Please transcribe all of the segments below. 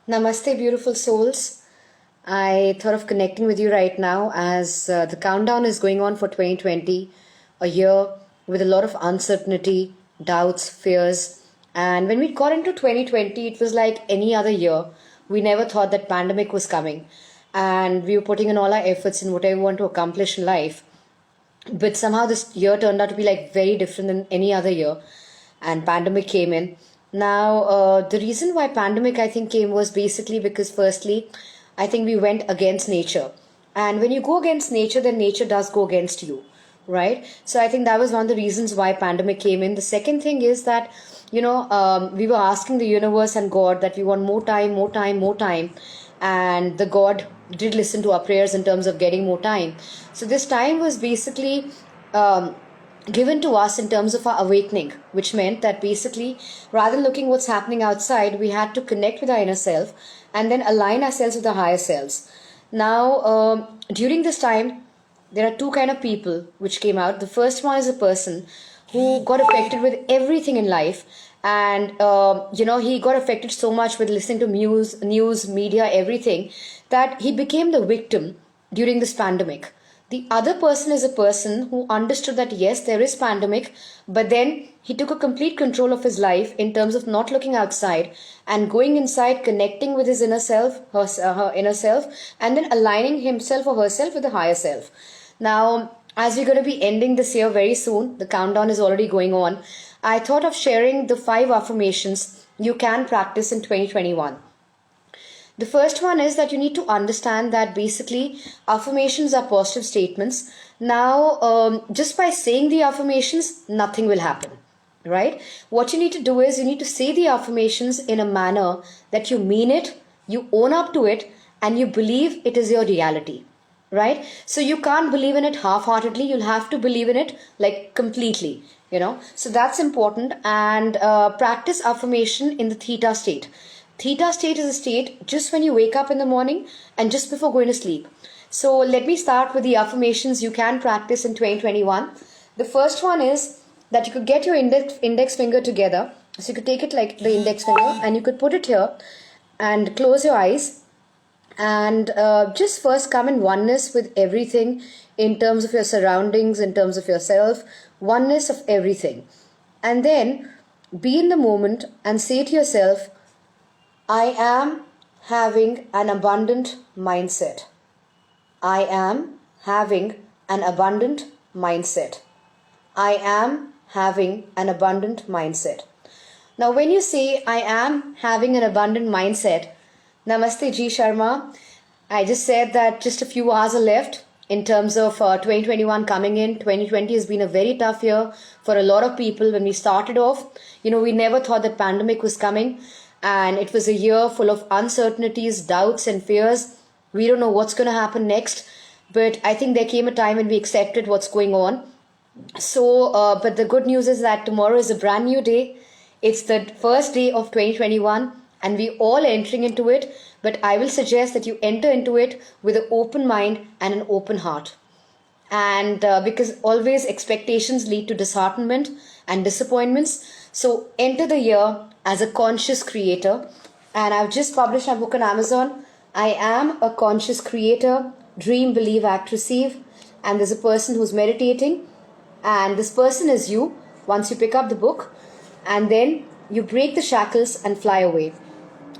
Namaste, beautiful souls. I thought of connecting with you right now as the countdown is going on for 2020, a year with a lot of uncertainty, doubts, fears. And when we got into 2020, it was like any other year. We never thought that pandemic was coming. And we were putting in all our efforts in whatever we want to accomplish in life. But somehow this year turned out to be like very different than any other year, and pandemic came in. Now the reason why pandemic I think came was basically because firstly I think we went against nature, and when you go against nature, then nature does go against you, right? So I think that was one of the reasons why pandemic came in. The second thing is that we were asking the universe and God that we want more time, more time, more time, and the God did listen to our prayers in terms of getting more time. So this time was basically given to us in terms of our awakening, which meant that basically rather than looking what's happening outside, we had to connect with our inner self and then align ourselves with the higher selves. Now during this time, there are two kind of people which came out. The first one is a person who got affected with everything in life, and he got affected so much with listening to news, media, everything, that he became the victim during this pandemic. The other person is a person who understood that yes, there is pandemic, but then he took a complete control of his life in terms of not looking outside and going inside, connecting with his inner self, her inner self, and then aligning himself or herself with the higher self. Now, as we're going to be ending this year very soon, the countdown is already going on. I thought of sharing the 5 affirmations you can practice in 2021. The first one is that you need to understand that basically affirmations are positive statements. Now, just by saying the affirmations, nothing will happen, right? What you need to do is you need to say the affirmations in a manner that you mean it, you own up to it, and you believe it is your reality, right? So you can't believe in it half-heartedly. You'll have to believe in it like completely, so that's important. And practice affirmation in the theta state. Theta state is a state just when you wake up in the morning and just before going to sleep. So let me start with the affirmations you can practice in 2021. The first one is that you could get your index finger together. So you could take it like the index finger and you could put it here and close your eyes, and just first come in oneness with everything in terms of your surroundings, in terms of yourself, oneness of everything. And then be in the moment and say to yourself, I am having an abundant mindset. I am having an abundant mindset. I am having an abundant mindset. Now, when you say, I am having an abundant mindset, Namaste Ji Sharma, I just said that just a few hours are left in terms of 2021 coming in. 2020 has been a very tough year for a lot of people. When we started off, we never thought that pandemic was coming. And it was a year full of uncertainties, doubts, and fears. We don't know what's going to happen next. But I think there came a time when we accepted what's going on. So, but the good news is that tomorrow is a brand new day. It's the first day of 2021, and we all entering into it. But I will suggest that you enter into it with an open mind and an open heart. And because always expectations lead to disheartenment and disappointments. So enter the year as a conscious creator. And I've just published my book on Amazon. I am a conscious creator, dream, believe, act, receive. And there's a person who's meditating, and this person is you once you pick up the book, and then you break the shackles and fly away.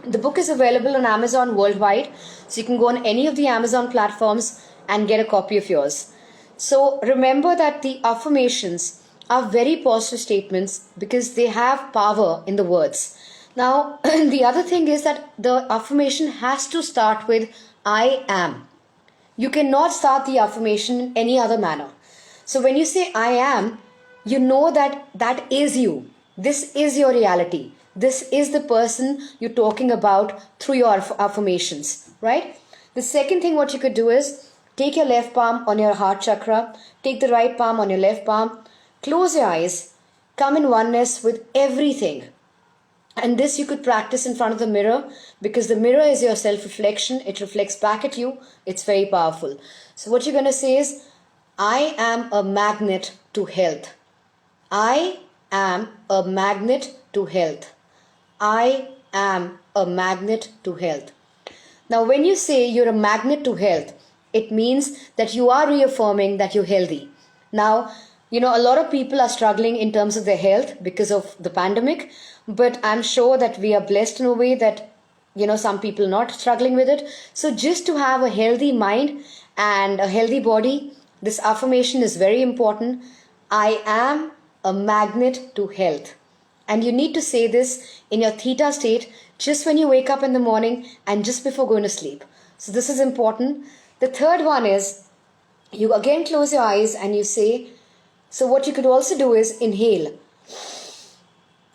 The book is available on Amazon worldwide, so you can go on any of the Amazon platforms and get a copy of yours. So remember that the affirmations are very positive statements because they have power in the words. Now, the other thing is that the affirmation has to start with I am. You cannot start the affirmation in any other manner. So when you say I am, you know that that is you. This is your reality. This is the person you're talking about through your affirmations, right? The second thing what you could do is take your left palm on your heart chakra, take the right palm on your left palm, close your eyes, come in oneness with everything. And this you could practice in front of the mirror, because the mirror is your self-reflection. It reflects back at you. It's very powerful. So what you're going to say is, I am a magnet to health. I am a magnet to health. I am a magnet to health. Now, when you say you're a magnet to health, it means that you are reaffirming that you're healthy. Now, a lot of people are struggling in terms of their health because of the pandemic, but I'm sure that we are blessed in a way that, some people not struggling with it. So just to have a healthy mind and a healthy body, this affirmation is very important. I am a magnet to health. And you need to say this in your theta state just when you wake up in the morning and just before going to sleep. So this is important. The third one is you again close your eyes and you say, so what you could also do is inhale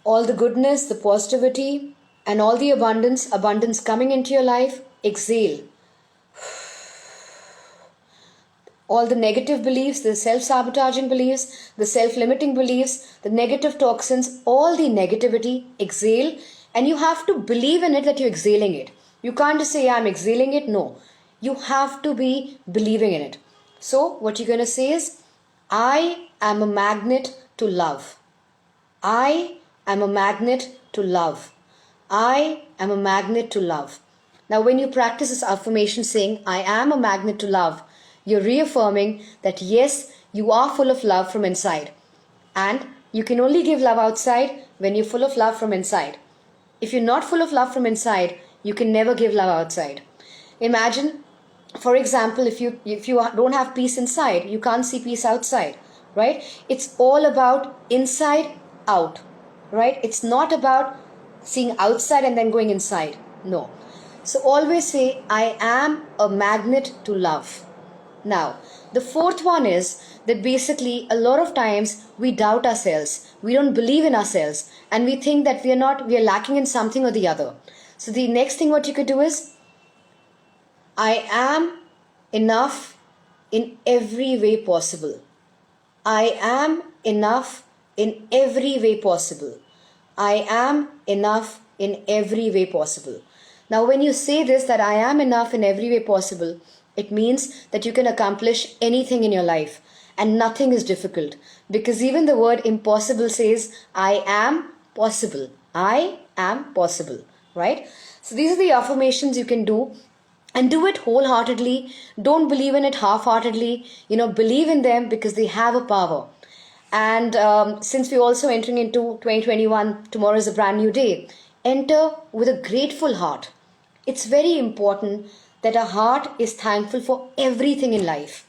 all the goodness, the positivity, and all the abundance coming into your life. Exhale all the negative beliefs, the self-sabotaging beliefs, the self-limiting beliefs, the negative toxins, all the negativity. Exhale, and you have to believe in it that you're exhaling it. You can't just say, I'm exhaling it. No, you have to be believing in it. So what you're going to say is, I am a magnet to love. I am a magnet to love. I am a magnet to love. Now, when you practice this affirmation saying, I am a magnet to love, you're reaffirming that yes, you are full of love from inside. And you can only give love outside when you're full of love from inside. If you're not full of love from inside, you can never give love outside. Imagine, for example, if you don't have peace inside, you can't see peace outside, right? It's all about inside out, right? It's not about seeing outside and then going inside. No. So always say, I am a magnet to love. Now, the fourth one is that basically a lot of times we doubt ourselves. We don't believe in ourselves and we think that we are lacking in something or the other. So the next thing what you could do is, I am enough in every way possible. I am enough in every way possible. I am enough in every way possible. Now, when you say this, that I am enough in every way possible, it means that you can accomplish anything in your life and nothing is difficult, because even the word impossible says, I am possible. I am possible, right? So these are the affirmations you can do, and do it wholeheartedly. Don't believe in it half-heartedly. Believe in them because they have a power. And since we're also entering into 2021, tomorrow is a brand new day. Enter with a grateful heart. It's very important that our heart is thankful for everything in life.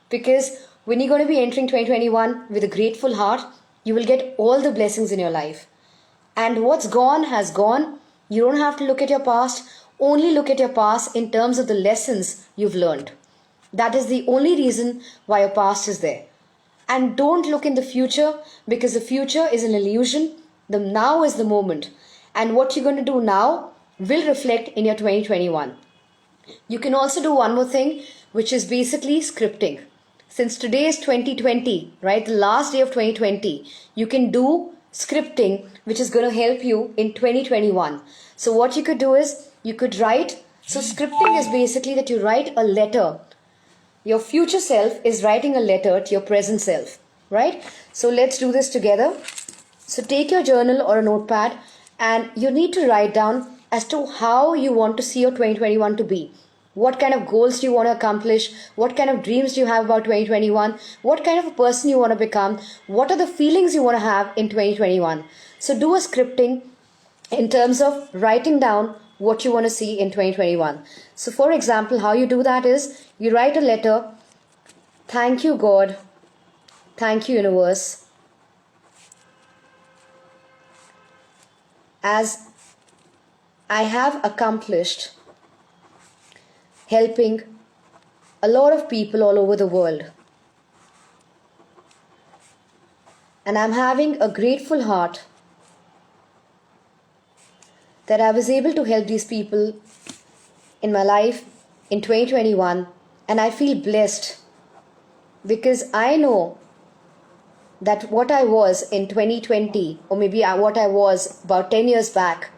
Because when you're going to be entering 2021 with a grateful heart, you will get all the blessings in your life. And what's gone has gone. You don't have to look at your past. Only look at your past in terms of the lessons you've learned. That is the only reason why your past is there. And don't look in the future, because the future is an illusion. The now is the moment. And what you're going to do now will reflect in your 2021. You can also do one more thing, which is basically scripting. Since today is 2020, right, the last day of 2020, you can do scripting, which is going to help you in 2021. So what you could do is, you could write, so scripting is basically that you write a letter. Your future self is writing a letter to your present self, right? So let's do this together. So take your journal or a notepad and you need to write down as to how you want to see your 2021 to be. What kind of goals do you want to accomplish? What kind of dreams do you have about 2021? What kind of a person you want to become? What are the feelings you want to have in 2021? So do a scripting in terms of writing down what you want to see in 2021. So for example, how you do that is, you write a letter, thank you God, thank you universe, as I have accomplished helping a lot of people all over the world. And I'm having a grateful heart that I was able to help these people in my life in 2021, and I feel blessed because I know that what I was in 2020, or maybe what I was about 10 years back,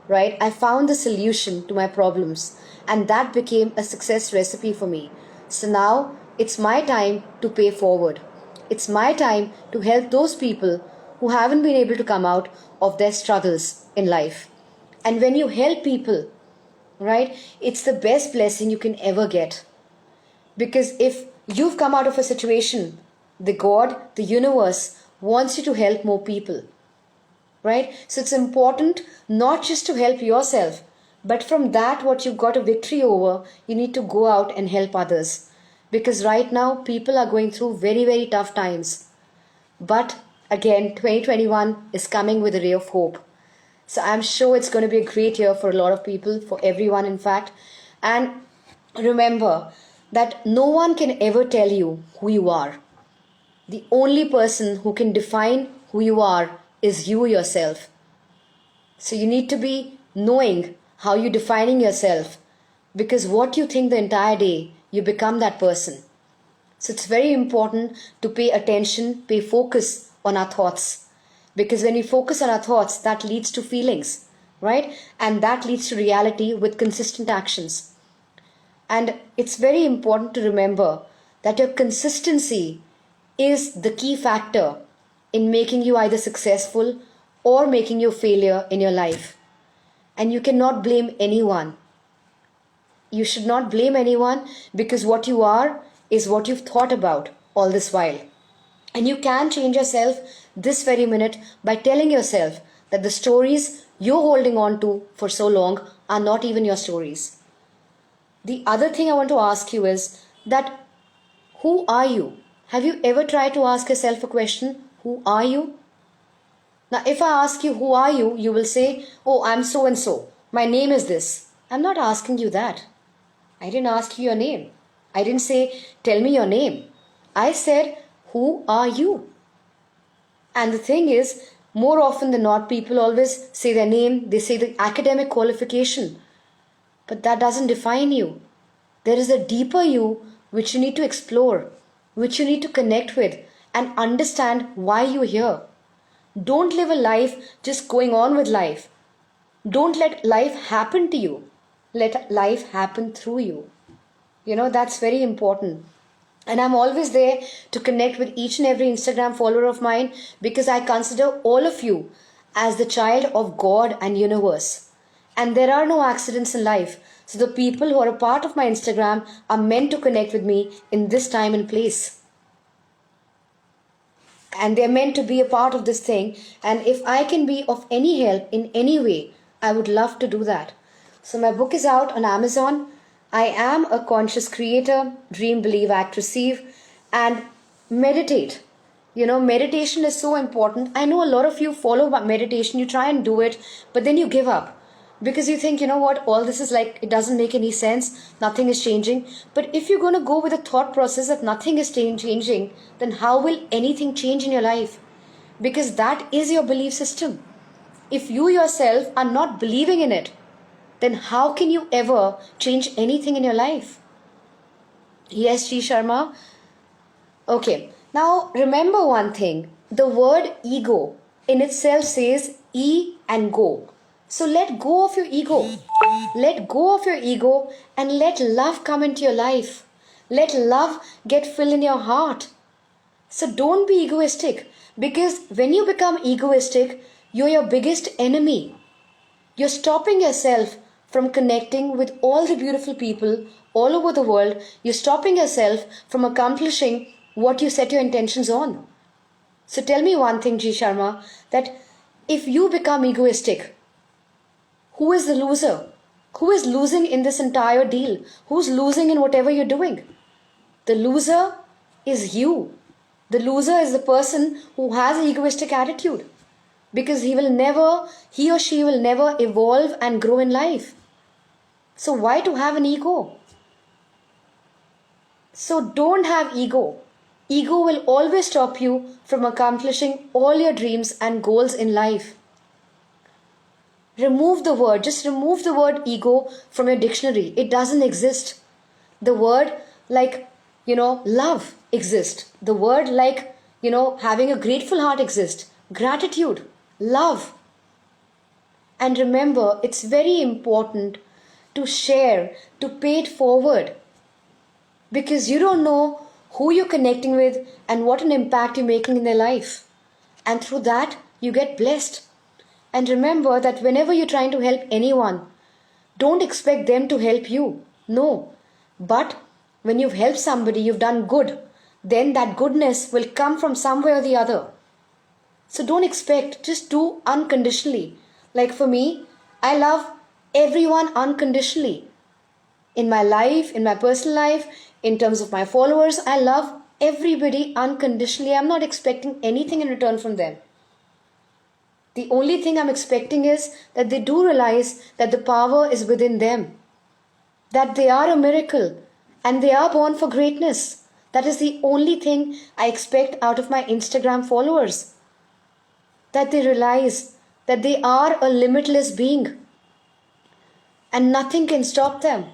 right, I found the solution to my problems, and that became a success recipe for me. So now it's my time to pay forward. It's my time to help those people who haven't been able to come out of their struggles in life. And when you help people, right, it's the best blessing you can ever get. Because if you've come out of a situation, the God, the universe wants you to help more people, right? So it's important not just to help yourself, but from that, what you've got a victory over, you need to go out and help others. Because right now, people are going through very, very tough times. But again, 2021 is coming with a ray of hope. So I'm sure it's going to be a great year for a lot of people, for everyone, in fact. And remember that no one can ever tell you who you are. The only person who can define who you are is you yourself. So you need to be knowing how you're defining yourself, because what you think the entire day, you become that person. So it's very important to pay attention, pay focus on our thoughts. Because when we focus on our thoughts, that leads to feelings, right? And that leads to reality with consistent actions. And it's very important to remember that your consistency is the key factor in making you either successful or making you a failure in your life. And you cannot blame anyone. You should not blame anyone, because what you are is what you've thought about all this while. And you can change yourself this very minute by telling yourself that the stories you're holding on to for so long are not even your stories. The other thing I want to ask you is that who are you? Have you ever tried to ask yourself a question? Who are you? Now, if I ask you, who are you? You will say, oh, I'm so and so. My name is this. I'm not asking you that. I didn't ask you your name. I didn't say, tell me your name. I said, who are you? And the thing is, more often than not, people always say their name, they say the academic qualification. But that doesn't define you. There is a deeper you which you need to explore, which you need to connect with and understand why you're here. Don't live a life just going on with life. Don't let life happen to you. Let life happen through you. That's very important. And I'm always there to connect with each and every Instagram follower of mine, because I consider all of you as the child of God and universe. And there are no accidents in life. So the people who are a part of my Instagram are meant to connect with me in this time and place. And they're meant to be a part of this thing. And if I can be of any help in any way, I would love to do that. So my book is out on Amazon. I am a conscious creator, dream, believe, act, receive, and meditate. Meditation is so important. I know a lot of you follow meditation, you try and do it, but then you give up. Because you think, what, all this is like, it doesn't make any sense, nothing is changing. But if you're going to go with the thought process that nothing is changing, then how will anything change in your life? Because that is your belief system. If you yourself are not believing in it, then how can you ever change anything in your life? Yes, G. Sharma. Okay, now remember one thing. The word ego in itself says E and go. So let go of your ego. Let go of your ego and let love come into your life. Let love get filled in your heart. So don't be egoistic, because when you become egoistic, you're your biggest enemy. You're stopping yourself from connecting with all the beautiful people all over the world. You're stopping yourself from accomplishing what you set your intentions on. So tell me one thing, G. Sharma, that if you become egoistic, who is the loser? Who is losing in this entire deal? Who's losing in whatever you're doing? The loser is you. The loser is the person who has an egoistic attitude, because he or she will never evolve and grow in life. So why to have an ego? So don't have ego. Ego will always stop you from accomplishing all your dreams and goals in life. Just remove the word ego from your dictionary. It doesn't exist. The word love exists. The word having a grateful heart exists. Gratitude, love. And remember, it's very important to share, to pay it forward. Because you don't know who you're connecting with and what an impact you're making in their life. And through that, you get blessed. And remember that whenever you're trying to help anyone, don't expect them to help you. No. But when you've helped somebody, you've done good, then that goodness will come from somewhere or the other. So don't expect, just do unconditionally. Like for me, I love everyone unconditionally. In my life, in my personal life, in terms of my followers, I love everybody unconditionally. I'm not expecting anything in return from them. The only thing I'm expecting is that they do realize that the power is within them, that they are a miracle and they are born for greatness. That is the only thing I expect out of my Instagram followers. That they realize that they are a limitless being and nothing can stop them.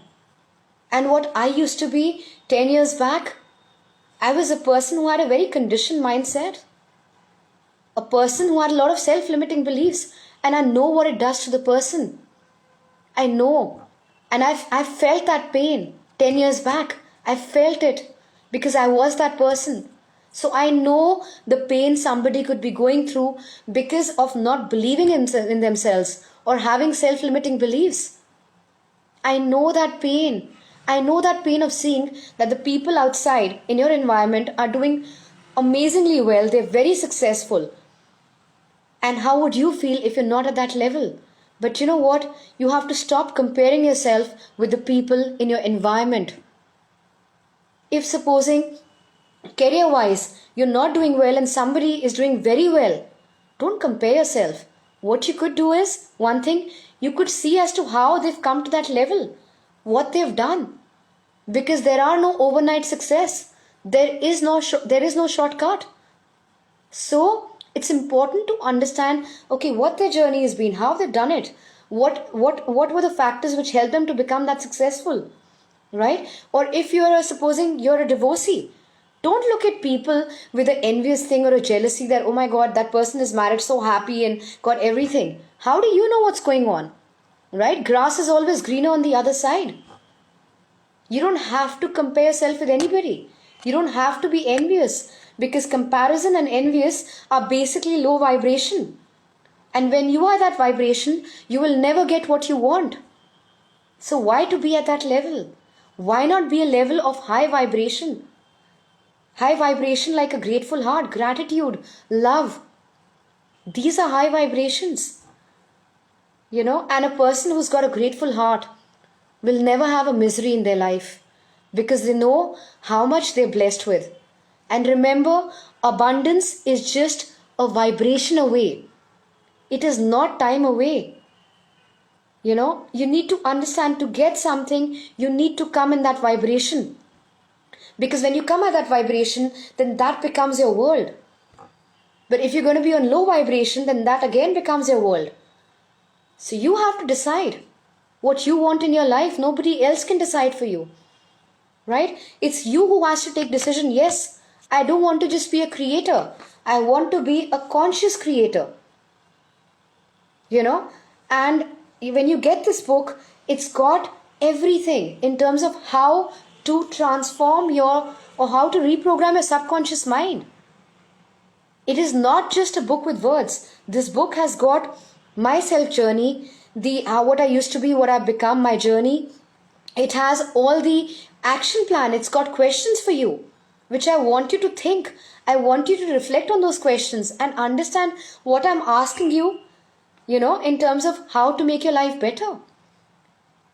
And what I used to be 10 years back, I was a person who had a very conditioned mindset, a person who had a lot of self-limiting beliefs, and I know what it does to the person. I know. And I've felt that pain 10 years back. I felt it because I was that person. So I know the pain somebody could be going through because of not believing in themselves or having self-limiting beliefs. I know that pain. I know that pain of seeing that the people outside in your environment are doing amazingly well. They're very successful. And how would you feel if you're not at that level? But you know what? You have to stop comparing yourself with the people in your environment. If supposing career-wise you're not doing well and somebody is doing very well, don't compare yourself. What you could do is, one thing, you could see as to how they've come to that level, what they've done. Because there are no overnight success. There is no shortcut. So it's important to understand, okay, what their journey has been, how they've done it, what were the factors which helped them to become that successful, right? Or if supposing you're a divorcee, don't look at people with an envious thing or a jealousy that, oh my God, that person is married so happy and got everything. How do you know what's going on, right? Grass is always greener on the other side. You don't have to compare yourself with anybody. You don't have to be envious, because comparison and envious are basically low vibration. And when you are that vibration, you will never get what you want. So why to be at that level? Why not be a level of high vibration? High vibration like a grateful heart, gratitude, love. These are high vibrations. And a person who's got a grateful heart will never have a misery in their life because they know how much they're blessed with. And remember, abundance is just a vibration away. It is not time away. You need to understand, to get something, you need to come in that vibration. Because when you come at that vibration, then that becomes your world. But if you're going to be on low vibration, then that again becomes your world. So you have to decide what you want in your life. Nobody else can decide for you. Right? It's you who has to take decision. Yes, I don't want to just be a creator. I want to be a conscious creator. And when you get this book, it's got everything in terms of how to transform or how to reprogram your subconscious mind. It is not just a book with words. This book has got my self journey, what I used to be, what I've become, my journey. It has all the action plan. It's got questions for you, which I want you to think. I want you to reflect on those questions and understand what I'm asking you, in terms of how to make your life better.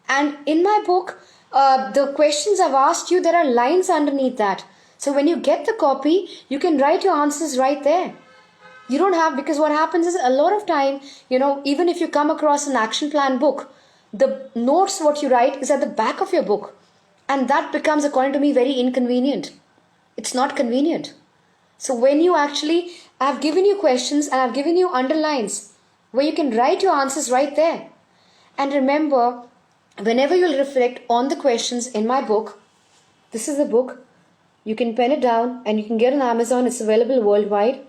And in my book, the questions I've asked you, there are lines underneath that. So when you get the copy, you can write your answers right there. You don't have, because what happens is a lot of time, even if you come across an action plan book, the notes what you write is at the back of your book. And that becomes, according to me, very inconvenient. It's not convenient. So when you actually, I've given you questions and I've given you underlines where you can write your answers right there. And remember, whenever you'll reflect on the questions in my book, this is the book. You can pen it down and you can get it on Amazon. It's available worldwide.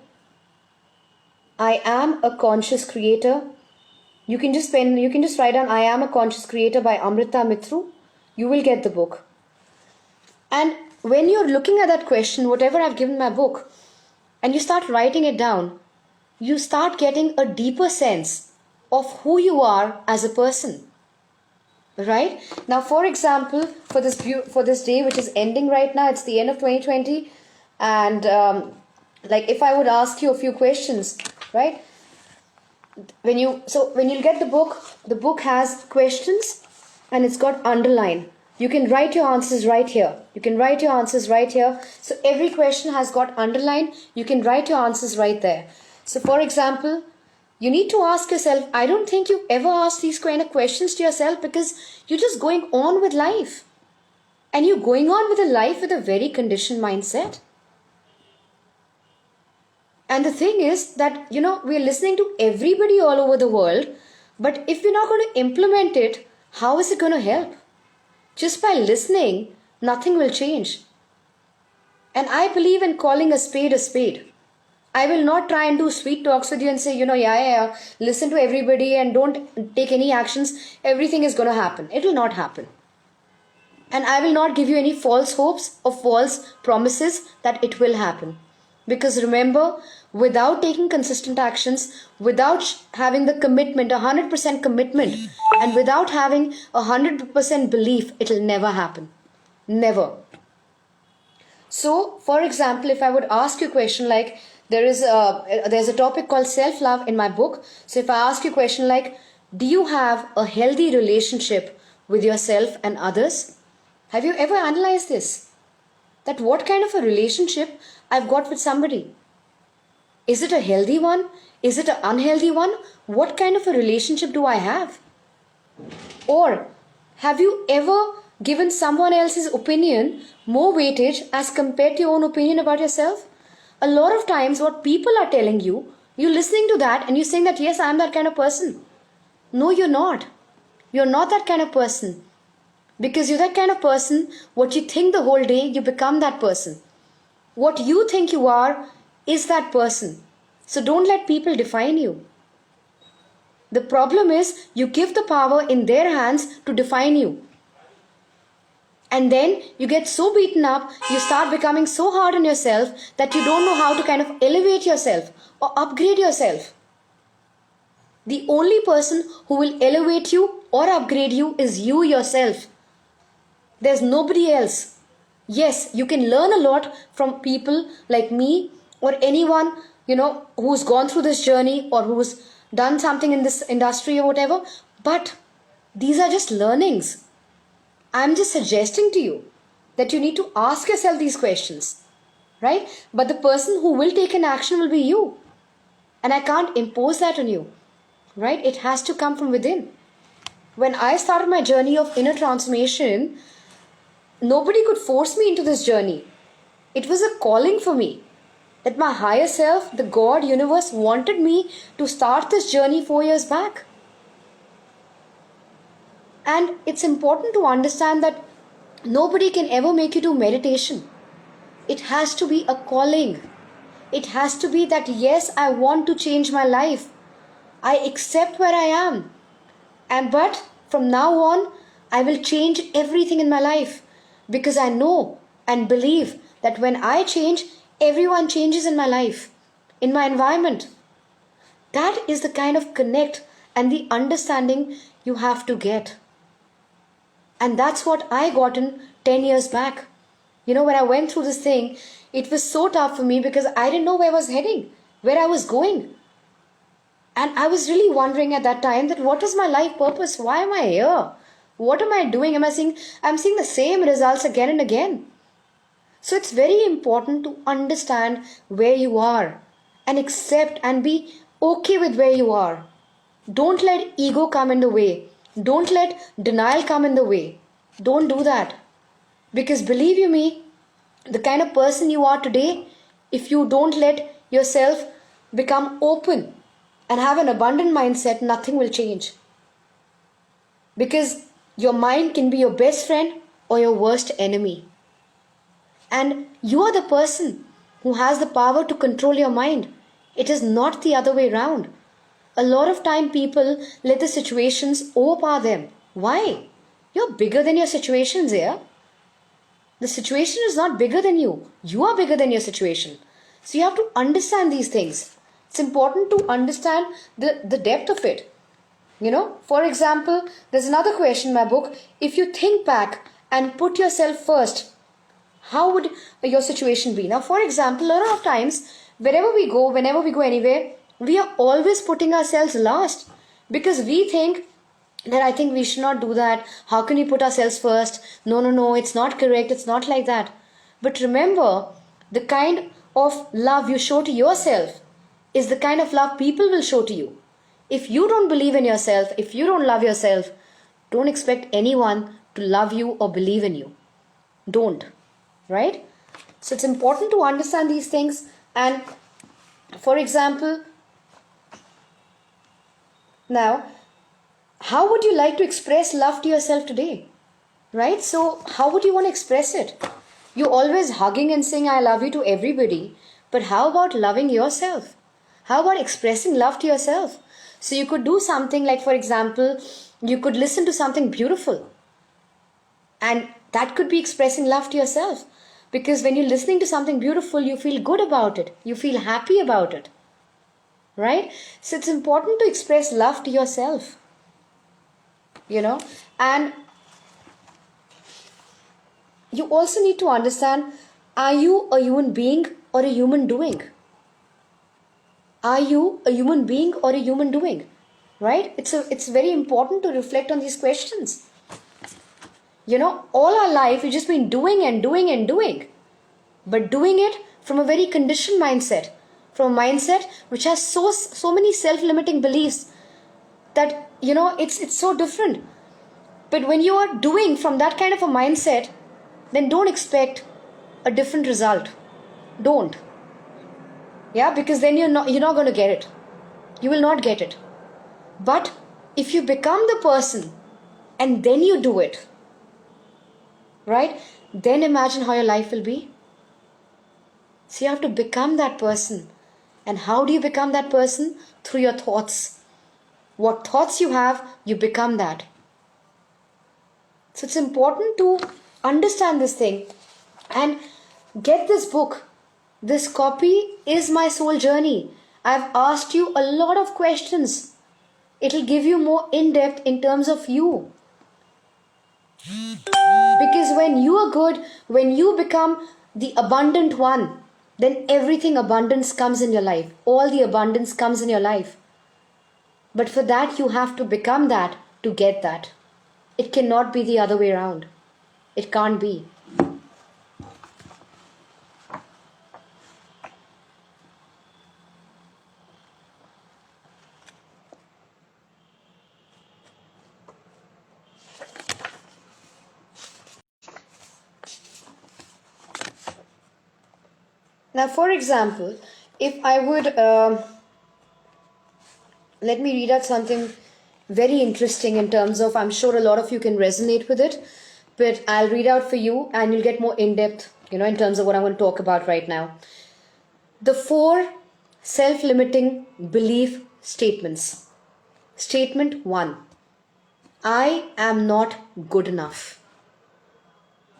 I am a conscious creator. You can just write down I am a conscious creator by Amrita Mithru. You will get the book. And when you're looking at that question, whatever I've given my book, and you start writing it down, you start getting a deeper sense of who you are as a person. Right? Now, for example, for this day which is ending right now, it's the end of 2020, and like if I would ask you a few questions, right? When you'll get the book has questions and it's got underline. You can write your answers right here. You can write your answers right here. So every question has got underline. You can write your answers right there. So for example, you need to ask yourself, I don't think you ever ask these kind of questions to yourself because you're just going on with life. And you're going on with a life with a very conditioned mindset. And the thing is that, we're listening to everybody all over the world, but if we're not going to implement it, how is it going to help? Just by listening, nothing will change. And I believe in calling a spade a spade. I will not try and do sweet talks with you and say, yeah, listen to everybody and don't take any actions. Everything is going to happen. It will not happen. And I will not give you any false hopes or false promises that it will happen. Because remember, without taking consistent actions, without having the commitment, 100% commitment, and without having 100% belief, it will never happen. Never. So, for example, if I would ask you a question like, there's a topic called self-love in my book. So if I ask you a question like, do you have a healthy relationship with yourself and others? Have you ever analyzed this? That what kind of a relationship I've got with somebody? Is it a healthy one? Is it an unhealthy one? What kind of a relationship do I have? Or have you ever given someone else's opinion more weightage as compared to your own opinion about yourself? A lot of times what people are telling you, you're listening to that and you're saying that, yes, I'm that kind of person. No, you're not. You're not that kind of person. Because you're that kind of person, what you think the whole day, you become that person. What you think you are is that person. So don't let people define you. The problem is you give the power in their hands to define you. And then you get so beaten up, you start becoming so hard on yourself that you don't know how to kind of elevate yourself or upgrade yourself. The only person who will elevate you or upgrade you is you yourself. There's nobody else. Yes, you can learn a lot from people like me or anyone, who's gone through this journey or who's done something in this industry or whatever. But these are just learnings. I'm just suggesting to you that you need to ask yourself these questions, right? But the person who will take an action will be you. And I can't impose that on you, right? It has to come from within. When I started my journey of inner transformation, nobody could force me into this journey. It was a calling for me. That my higher self, the God, universe, wanted me to start this journey 4 years back. And it's important to understand that nobody can ever make you do meditation. It has to be a calling. It has to be that, yes, I want to change my life. I accept where I am. But from now on, I will change everything in my life. Because I know and believe that when I change, everyone changes in my life, in my environment. That is the kind of connect and the understanding you have to get. And that's what I gotten 10 years back. When I went through this thing, it was so tough for me because I didn't know where I was heading, where I was going. And I was really wondering at that time that what is my life purpose? Why am I here? What am I doing? I'm seeing the same results again and again. So it's very important to understand where you are and accept and be okay with where you are. Don't let ego come in the way. Don't let denial come in the way. Don't do that. Because believe you me, the kind of person you are today, if you don't let yourself become open and have an abundant mindset, nothing will change. Because your mind can be your best friend or your worst enemy. And you are the person who has the power to control your mind. It is not the other way around. A lot of time people let the situations overpower them. Why? You're bigger than your situations here. The situation is not bigger than you. You are bigger than your situation. So you have to understand these things. It's important to understand the depth of it. For example, there's another question in my book. If you think back and put yourself first, how would your situation be? Now, for example, a lot of times, wherever we go anywhere, we are always putting ourselves last because we think that I think we should not do that. How can we put ourselves first? No, no, no, it's not correct. It's not like that. But remember, the kind of love you show to yourself is the kind of love people will show to you. If you don't believe in yourself, if you don't love yourself, don't expect anyone to love you or believe in you. Don't. Right? So it's important to understand these things. And for example, now, how would you like to express love to yourself today? Right? So how would you want to express it? You're always hugging and saying I love you to everybody, but how about loving yourself? How about expressing love to yourself? So you could do something like, for example, you could listen to something beautiful, and that could be expressing love to yourself. Because when you're listening to something beautiful, you feel good about it. You feel happy about it. Right? So it's important to express love to yourself. And you also need to understand, are you a human being or a human doing? Are you a human being or a human doing? Right? It's very important to reflect on these questions. All our life we've just been doing and doing and doing. But doing it from a very conditioned mindset. From a mindset which has so many self-limiting beliefs that, it's so different. But when you are doing from that kind of a mindset, then don't expect a different result. Don't. Yeah, because then you're not going to get it. You will not get it. But if you become the person and then you do it, right? Then imagine how your life will be. So you have to become that person. And how do you become that person? Through your thoughts. What thoughts you have, you become that. So it's important to understand this thing and get this book. This copy is my soul journey. I've asked you a lot of questions. It'll give you more in-depth in terms of you. Because when you are good, when you become the abundant one, then everything abundance comes in your life. All the abundance comes in your life. But for that, you have to become that to get that. It cannot be the other way around. It can't be. Now, for example, if I would, let me read out something very interesting in terms of, I'm sure a lot of you can resonate with it, but I'll read out for you and you'll get more in-depth, in terms of what I'm going to talk about right now. The 4 self-limiting belief statements. Statement 1. I am not good enough.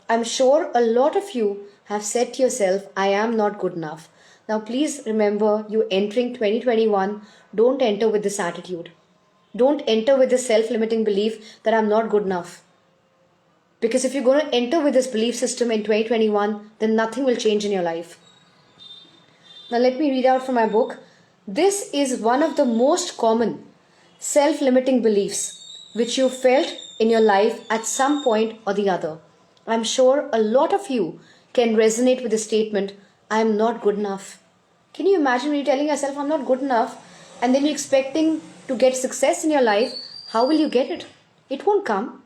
I'm sure a lot of you have said to yourself, I am not good enough. Now please remember, you're entering 2021. Don't enter with this attitude. Don't enter with this self-limiting belief that I'm not good enough. Because if you're going to enter with this belief system in 2021, then nothing will change in your life. Now let me read out from my book. This is one of the most common self-limiting beliefs which you felt in your life at some point or the other. I'm sure a lot of you can resonate with the statement, I am not good enough. Can you imagine when you're telling yourself, I'm not good enough, and then you're expecting to get success in your life? How will you get it? It won't come.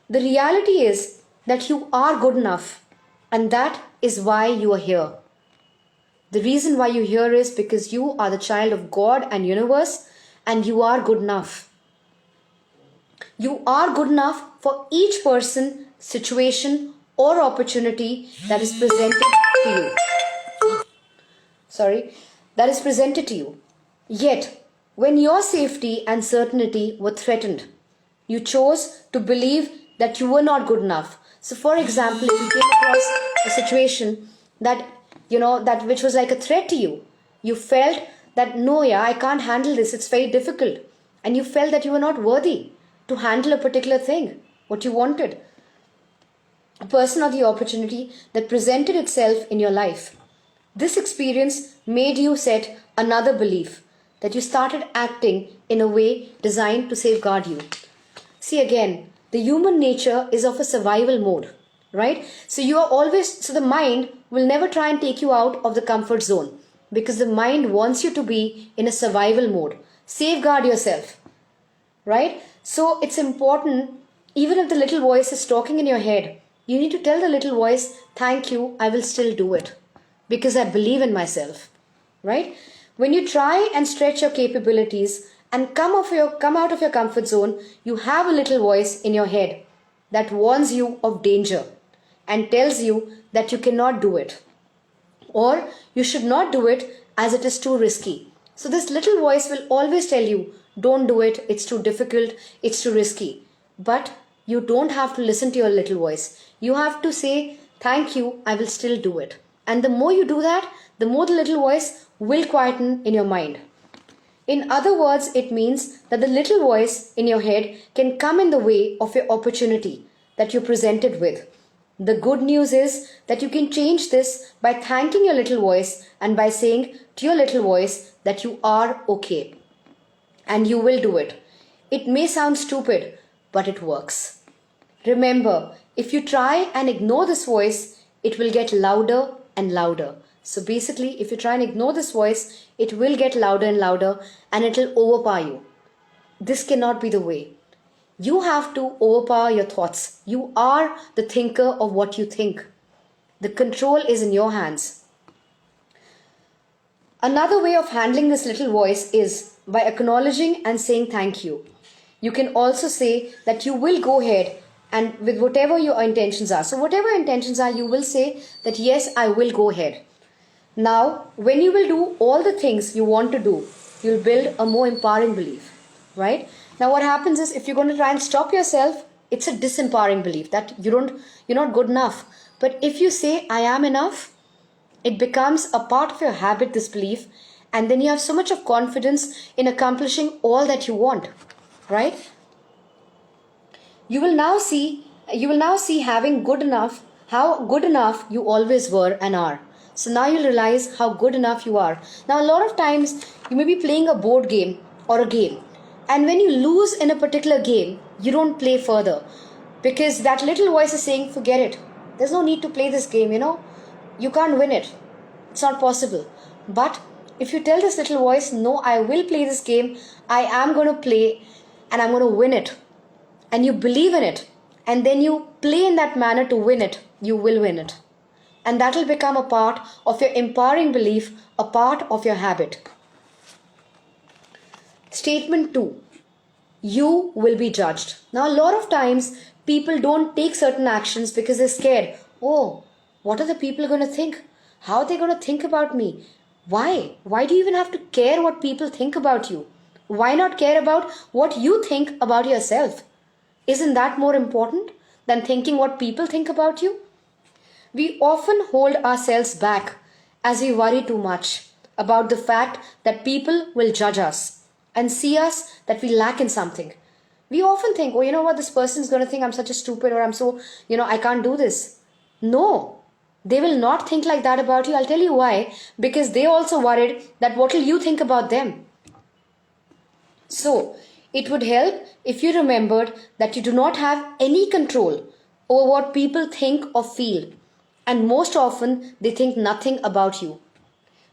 The reality is that you are good enough, and that is why you are here. The reason why you're here is because you are the child of God and universe, and you are good enough. You are good enough for each person, situation, or opportunity that is presented to you. That is presented to you. Yet, when your safety and certainty were threatened, you chose to believe that you were not good enough. So, for example, if you came across a situation that, that which was like a threat to you, you felt that, no, I can't handle this, it's very difficult. and you felt that you were not worthy to handle a particular thing, what you wanted, a person or the opportunity that presented itself in your life. This experience made you set another belief, that you started acting in a way designed to safeguard you. See, again, the human nature is of a survival mode, right? So the mind will never try and take you out of the comfort zone, because the mind wants you to be in a survival mode. Safeguard yourself, right? So it's important, even if the little voice is talking in your head, you need to tell the little voice, thank you, I will still do it because I believe in myself, right? When you try and stretch your capabilities and come out of your comfort zone, you have a little voice in your head that warns you of danger and tells you that you cannot do it, or you should not do it as it is too risky. So this little voice will always tell you, don't do it, it's too difficult, it's too risky. But you don't have to listen to your little voice. You have to say, thank you, I will still do it. And the more you do that, the more the little voice will quieten in your mind. In other words, it means that the little voice in your head can come in the way of your opportunity that you're presented with. The good news is that you can change this by thanking your little voice and by saying to your little voice that you are okay. And you will do it. It may sound stupid, but it works. Remember, if you try and ignore this voice, it will get louder and louder. So basically, if you try and ignore this voice, it will get louder and louder and it will overpower you. This cannot be the way. You have to overpower your thoughts. You are the thinker of what you think. The control is in your hands. Another way of handling this little voice is by acknowledging and saying thank you. You can also say that you will go ahead and with whatever your intentions are. So whatever your intentions are, you will say that yes, I will go ahead. Now, when you will do all the things you want to do, you'll build a more empowering belief, right? Now what happens is, if you're going to try and stop yourself, it's a disempowering belief that you're not good enough. But if you say, I am enough, it becomes a part of your habit, this belief, and then you have so much of confidence in accomplishing all that you want, right? You will now see having good enough, how good enough you always were and are. So now you'll realize how good enough you are. Now a lot of times you may be playing a board game or a game, and when you lose in a particular game, you don't play further because that little voice is saying, forget it. There's no need to play this game, You can't win it. It's not possible. But if you tell this little voice, no, I will play this game. I am going to play and I'm going to win it. And you believe in it. And then you play in that manner to win it. You will win it. And that will become a part of your empowering belief, a part of your habit. Statement 2. You will be judged. Now a lot of times people don't take certain actions because they're scared. Oh, what are the people going to think? How are they going to think about me? Why? Why do you even have to care what people think about you? Why not care about what you think about yourself? Isn't that more important than thinking what people think about you? We often hold ourselves back as we worry too much about the fact that people will judge us and see us that we lack in something. We often think, oh, you know what, this person is going to think I'm such a stupid, or I'm so, I can't do this. No, they will not think like that about you. I'll tell you why. Because they also worried that what will you think about them? So, it would help if you remembered that you do not have any control over what people think or feel. And most often, they think nothing about you.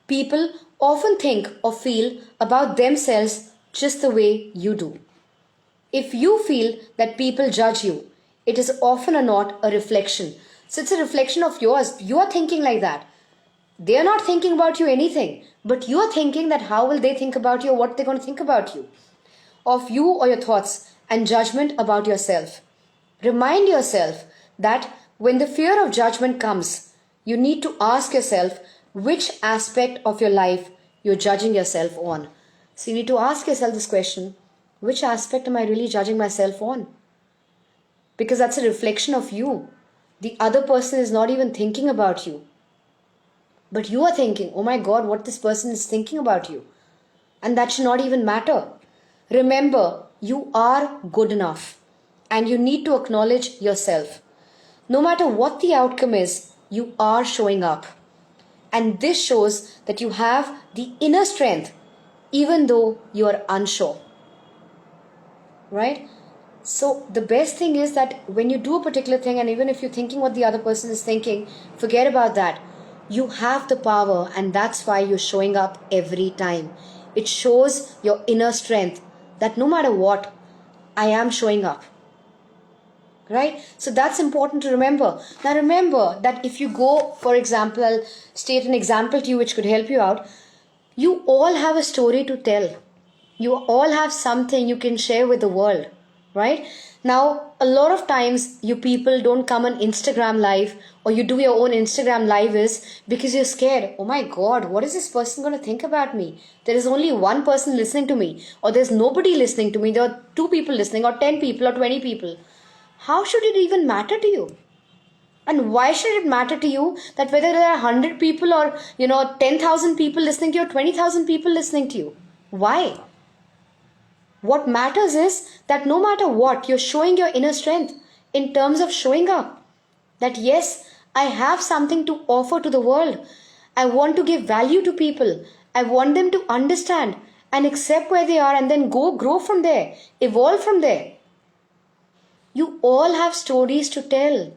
People often think or feel about themselves just the way you do. If you feel that people judge you, it is often or not a reflection. So it's a reflection of yours. You are thinking like that. They are not thinking about you anything, but you are thinking that how will they think about you or what they're going to think about you, of you or your thoughts and judgment about yourself. Remind yourself that when the fear of judgment comes, you need to ask yourself which aspect of your life you're judging yourself on. So you need to ask yourself this question, which aspect am I really judging myself on? Because that's a reflection of you. The other person is not even thinking about you. But you are thinking, oh my God, what this person is thinking about you. And that should not even matter. Remember, you are good enough and you need to acknowledge yourself. No matter what the outcome is, you are showing up. And this shows that you have the inner strength even though you are unsure. Right? So the best thing is that when you do a particular thing, and even if you're thinking what the other person is thinking, forget about that. You have the power, and that's why you're showing up every time. It shows your inner strength that no matter what, I am showing up. Right? So that's important to remember. Now remember that if you go, for example, I'll state an example to you which could help you out. You all have a story to tell. You all have something you can share with the world, right? Now, a lot of times you people don't come on Instagram live or you do your own Instagram live is because you're scared. Oh my God, what is this person going to think about me? There is only one person listening to me, or there's nobody listening to me. There are 2 people listening, or 10 people, or 20 people. How should it even matter to you? And why should it matter to you that whether there are 100 people or 10,000 people listening to you or 20,000 people listening to you? Why? What matters is that no matter what, you're showing your inner strength in terms of showing up. That yes, I have something to offer to the world. I want to give value to people. I want them to understand and accept where they are and then grow from there, evolve from there. You all have stories to tell.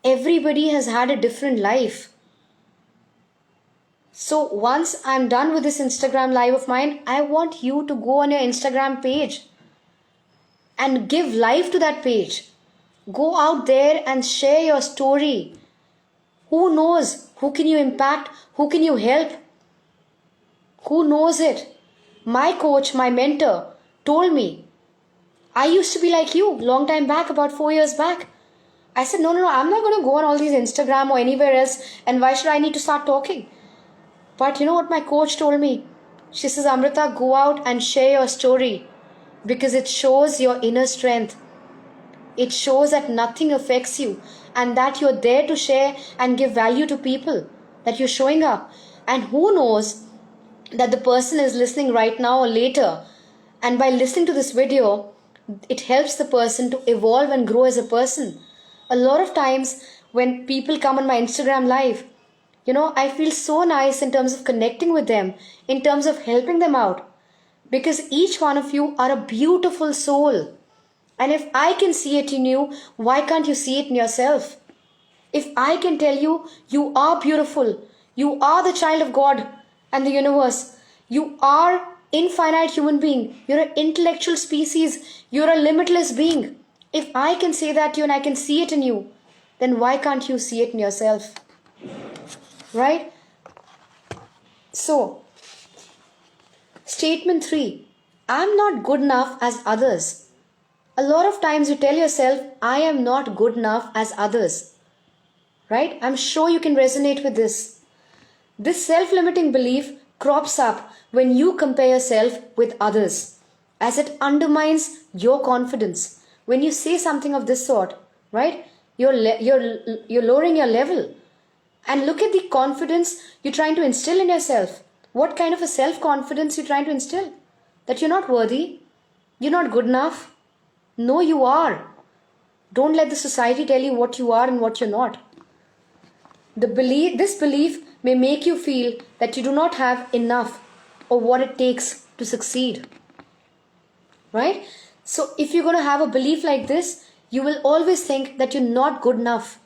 Everybody has had a different life. So once I'm done with this Instagram live of mine, I want you to go on your Instagram page and give life to that page. Go out there and share your story. Who knows? Who can you impact? Who can you help? Who knows it? My coach, my mentor told me, I used to be like you long time back, about 4 years back. I said, no, I'm not going to go on all these Instagram or anywhere else, and why should I need to start talking? But you know what my coach told me? She says, Amrita, go out and share your story because it shows your inner strength. It shows that nothing affects you and that you're there to share and give value to people, that you're showing up. And who knows that the person is listening right now or later, and by listening to this video, it helps the person to evolve and grow as a person. A lot of times when people come on my Instagram live, I feel so nice in terms of connecting with them, in terms of helping them out. Because each one of you are a beautiful soul. And if I can see it in you, why can't you see it in yourself? If I can tell you, you are beautiful. You are the child of God and the universe. You are infinite human being. You're an intellectual species. You're a limitless being. If I can say that to you and I can see it in you, then why can't you see it in yourself? Right? So, statement 3. I'm not good enough as others. A lot of times you tell yourself, I am not good enough as others. Right? I'm sure you can resonate with this. This self-limiting belief crops up when you compare yourself with others, as it undermines your confidence. When you say something of this sort, right? You're lowering your level. And look at the confidence you're trying to instill in yourself. What kind of a self-confidence you're trying to instill? That you're not worthy, you're not good enough. No, you are. Don't let the society tell you what you are and what you're not. This belief may make you feel that you do not have enough or what it takes to succeed. Right? So if you're going to have a belief like this, you will always think that you're not good enough.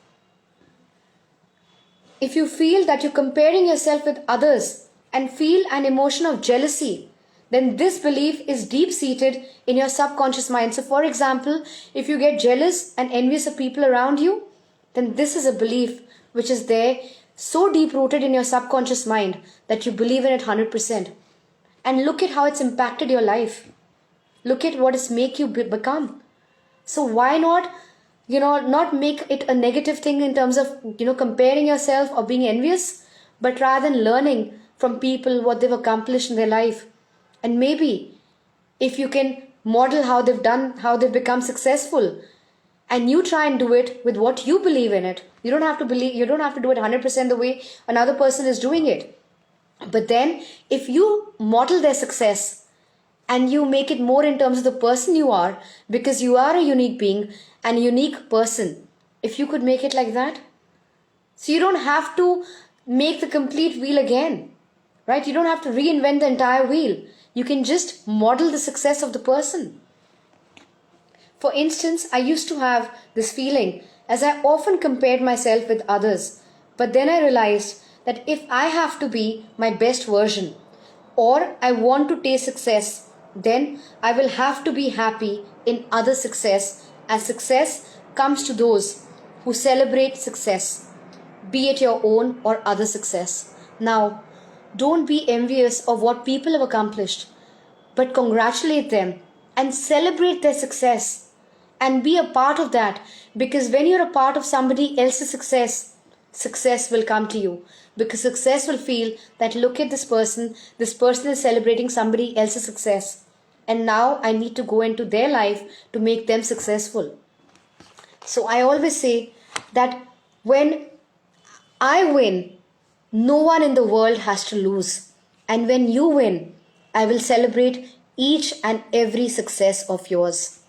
If you feel that you're comparing yourself with others and feel an emotion of jealousy, then this belief is deep-seated in your subconscious mind. So for example, if you get jealous and envious of people around you, then this is a belief which is there, so deep-rooted in your subconscious mind that you believe in it 100%. And look at how it's impacted your life. Look at what it's make you become. So why not not make it a negative thing in terms of, comparing yourself or being envious, but rather than learning from people what they've accomplished in their life. And maybe if you can model how they've done, how they've become successful, and you try and do it with what you believe in it. You don't have to do it 100% the way another person is doing it. But then if you model their success and you make it more in terms of the person you are, because you are a unique being and a unique person. If you could make it like that, so you don't have to make the complete wheel again, right? You don't have to reinvent the entire wheel. You can just model the success of the person. For instance, I used to have this feeling as I often compared myself with others, but then I realized that if I have to be my best version, or I want to taste success, then I will have to be happy in other success, as success comes to those who celebrate success, be it your own or other success. Now, don't be envious of what people have accomplished, but congratulate them and celebrate their success and be a part of that, because when you're a part of somebody else's success, success will come to you, because success will feel that look at this person is celebrating somebody else's success, and now I need to go into their life to make them successful. So I always say that when I win, no one in the world has to lose. And when you win, I will celebrate each and every success of yours.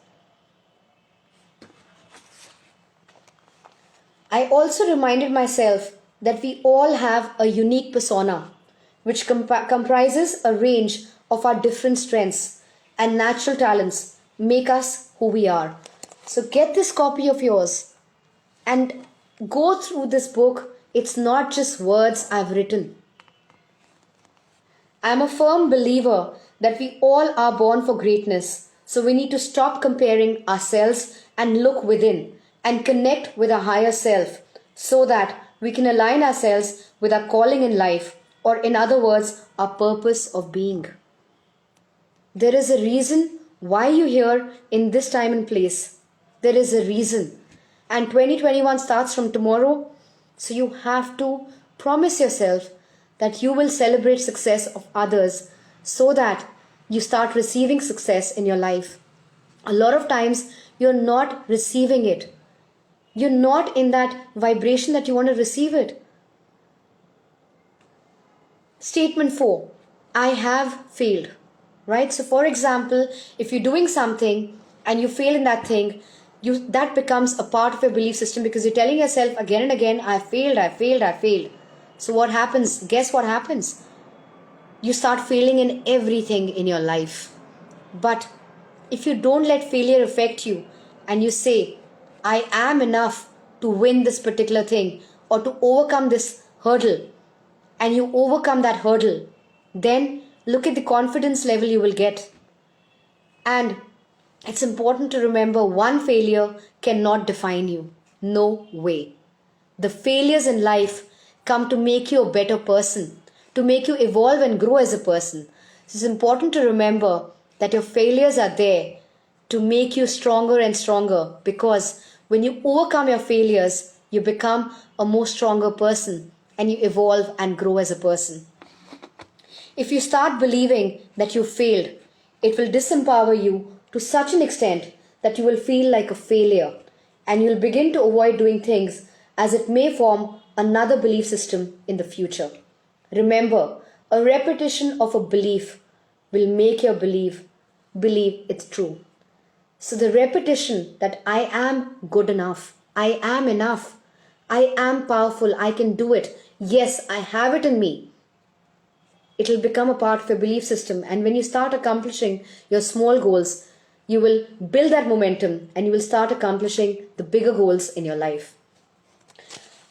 I also reminded myself that we all have a unique persona, which comprises a range of our different strengths and natural talents make us who we are. So get this copy of yours and go through this book. It's not just words I've written. I'm a firm believer that we all are born for greatness. So we need to stop comparing ourselves and look within and connect with our higher self, so that we can align ourselves with our calling in life, or in other words, our purpose of being. There is a reason why you're here in this time and place. There is a reason. And 2021 starts from tomorrow. So you have to promise yourself that you will celebrate success of others, so that you start receiving success in your life. A lot of times you're not receiving it. You're not in that vibration that you want to receive it. Statement 4, I have failed, right? So for example, if you're doing something and you fail in that thing, that becomes a part of your belief system, because you're telling yourself again and again, I failed. So what happens? Guess what happens? You start failing in everything in your life. But if you don't let failure affect you, and you say, I am enough to win this particular thing or to overcome this hurdle, and you overcome that hurdle, then look at the confidence level you will get. And it's important to remember, one failure cannot define you. No way. The failures in life come to make you a better person, to make you evolve and grow as a person. So it's important to remember that your failures are there to make you stronger and stronger, because when you overcome your failures, you become a more stronger person and you evolve and grow as a person. If you start believing that you failed, it will disempower you to such an extent that you will feel like a failure, and you'll begin to avoid doing things, as it may form another belief system in the future. Remember, a repetition of a belief will make your believe it's true. So the repetition that I am good enough, I am enough, I am powerful, I can do it, yes, I have it in me, it will become a part of your belief system. And when you start accomplishing your small goals, you will build that momentum and you will start accomplishing the bigger goals in your life.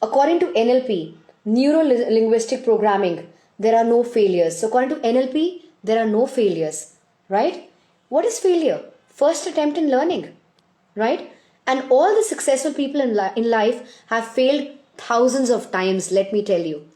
According to NLP, neuro-linguistic programming, there are no failures. So according to NLP, there are no failures, right? What is failure? First attempt in learning, right? And all the successful people in life have failed thousands of times, let me tell you,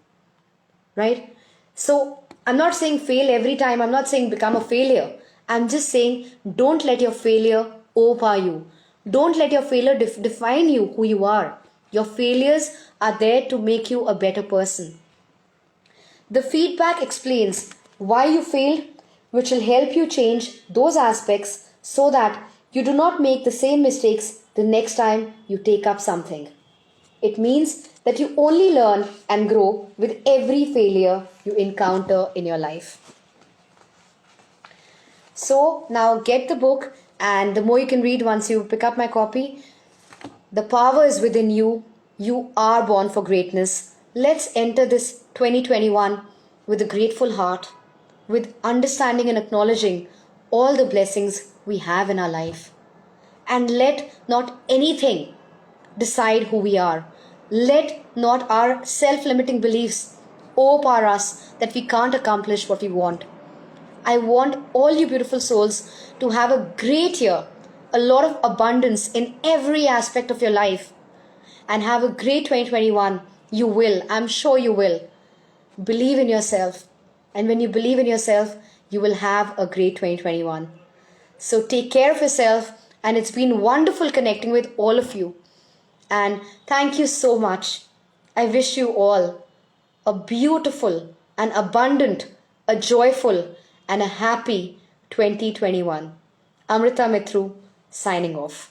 right? So I'm not saying fail every time. I'm not saying become a failure. I'm just saying don't let your failure overpower you. Don't let your failure define you, who you are. Your failures are there to make you a better person. The feedback explains why you failed, which will help you change those aspects so that you do not make the same mistakes the next time you take up something. It means that you only learn and grow with every failure you encounter in your life. So now get the book, and the more you can read once you pick up my copy. The power is within you. You are born for greatness. Let's enter this 2021 with a grateful heart, with understanding and acknowledging all the blessings we have in our life. And let not anything decide who we are. Let not our self limiting beliefs overpower us that we can't accomplish what we want. I want all you beautiful souls to have a great year, a lot of abundance in every aspect of your life, and have a great 2021. You will, I'm sure you will. Believe in yourself, and when you believe in yourself, you will have a great 2021. So take care of yourself, and it's been wonderful connecting with all of you. And thank you so much. I wish you all a beautiful, an abundant, a joyful, and a happy 2021. Amrita Mithru, signing off.